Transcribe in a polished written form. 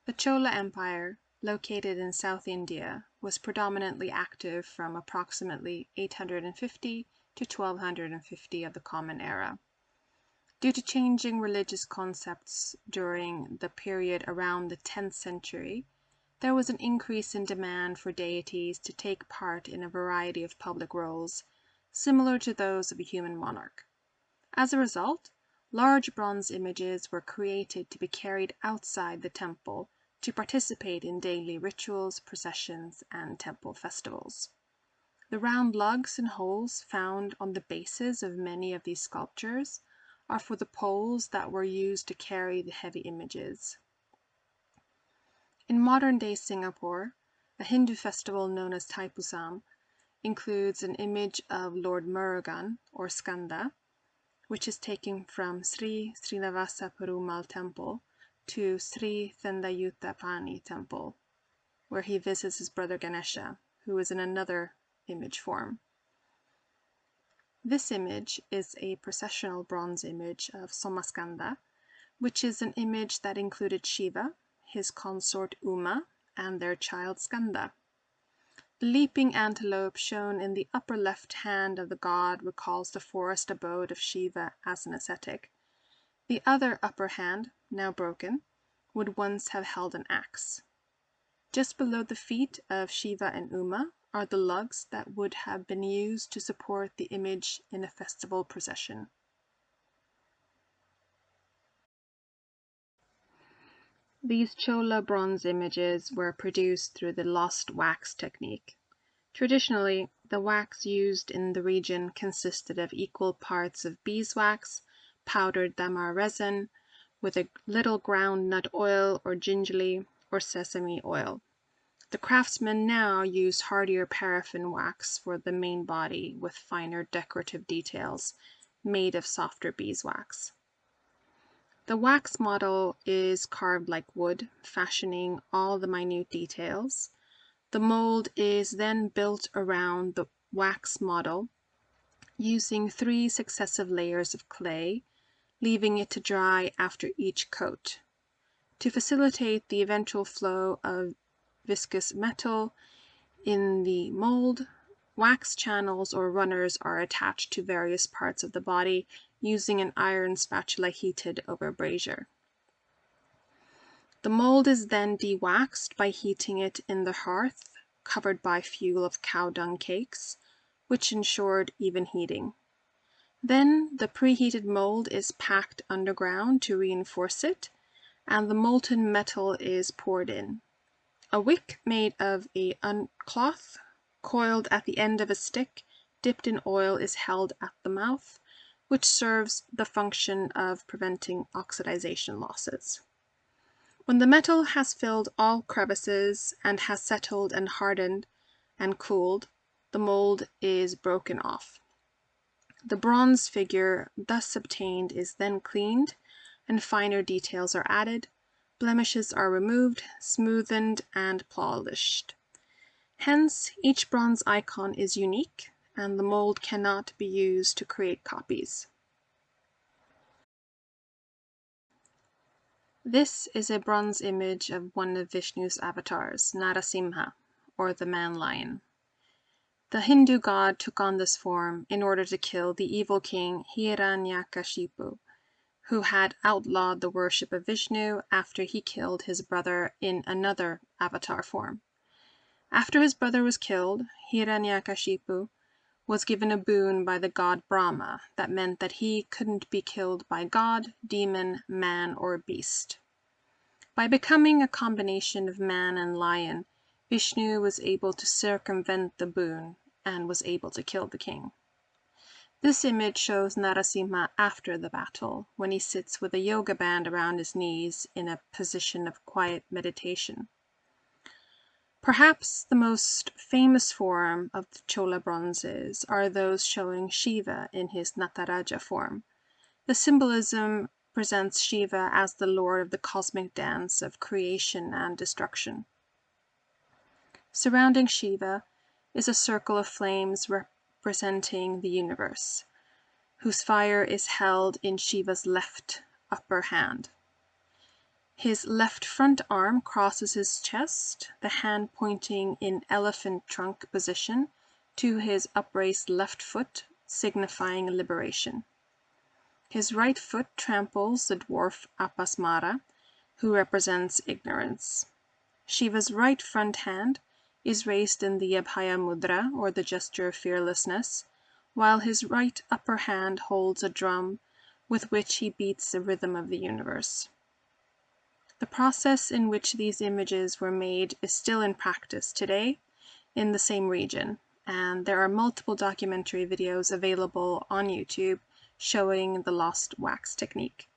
The Chola Empire, located in South India, was predominantly active from approximately 850 to 1250 of the Common Era. Due to changing religious concepts during the period around the 10th century, there was an increase in demand for deities to take part in a variety of public roles, similar to those of a human monarch. As a result, large bronze images were created to be carried outside the temple to participate in daily rituals, processions, and temple festivals. The round lugs and holes found on the bases of many of these sculptures are for the poles that were used to carry the heavy images. In modern-day Singapore, a Hindu festival known as Thaipusam includes an image of Lord Murugan, or Skanda, which is taken from Sri Srinivasa Perumal Temple to Sri Thendayuthapani Temple, where he visits his brother Ganesha, who is in another image form. This image is a processional bronze image of Somaskanda, which is an image that included Shiva, his consort Uma, and their child Skanda. The leaping antelope shown in the upper left hand of the god recalls the forest abode of Shiva as an ascetic. The other upper hand, now broken, would once have held an axe. Just below the feet of Shiva and Uma are the lugs that would have been used to support the image in a festival procession. These Chola bronze images were produced through the lost wax technique. Traditionally, the wax used in the region consisted of equal parts of beeswax, powdered damar resin, with a little ground nut oil or gingerly or sesame oil. The craftsmen now use hardier paraffin wax for the main body with finer decorative details made of softer beeswax. The wax model is carved like wood, fashioning all the minute details. The mold is then built around the wax model using 3 successive layers of clay, leaving it to dry after each coat. To facilitate the eventual flow of viscous metal in the mold, wax channels or runners are attached to various parts of the body using an iron spatula heated over a brazier. The mold is then de-waxed by heating it in the hearth, covered by fuel of cow dung cakes, which ensured even heating. Then the preheated mold is packed underground to reinforce it, and the molten metal is poured in. A wick made of a cloth, coiled at the end of a stick, dipped in oil, is held at the mouth, which serves the function of preventing oxidization losses. When the metal has filled all crevices and has settled and hardened and cooled, the mold is broken off. The bronze figure thus obtained is then cleaned, and finer details are added, blemishes are removed, smoothened, and polished. Hence, each bronze icon is unique, and the mold cannot be used to create copies. This is a bronze image of one of Vishnu's avatars, Narasimha, or the man-lion. The Hindu god took on this form in order to kill the evil king Hiranyakashipu, who had outlawed the worship of Vishnu after he killed his brother in another avatar form. After his brother was killed, Hiranyakashipu was given a boon by the god Brahma that meant that he couldn't be killed by god, demon, man, or beast. By becoming a combination of man and lion, Vishnu was able to circumvent the boon and was able to kill the king. This image shows Narasimha after the battle, when he sits with a yoga band around his knees in a position of quiet meditation. Perhaps the most famous form of the Chola bronzes are those showing Shiva in his Nataraja form. The symbolism presents Shiva as the lord of the cosmic dance of creation and destruction. Surrounding Shiva is a circle of flames representing the universe, whose fire is held in Shiva's left upper hand. His left front arm crosses his chest, the hand pointing in elephant trunk position to his upraised left foot, signifying liberation. His right foot tramples the dwarf Apasmara, who represents ignorance. Shiva's right front hand is raised in the Abhaya Mudra, or the gesture of fearlessness, while his right upper hand holds a drum with which he beats the rhythm of the universe. The process in which these images were made is still in practice today in the same region, and there are multiple documentary videos available on YouTube showing the lost wax technique.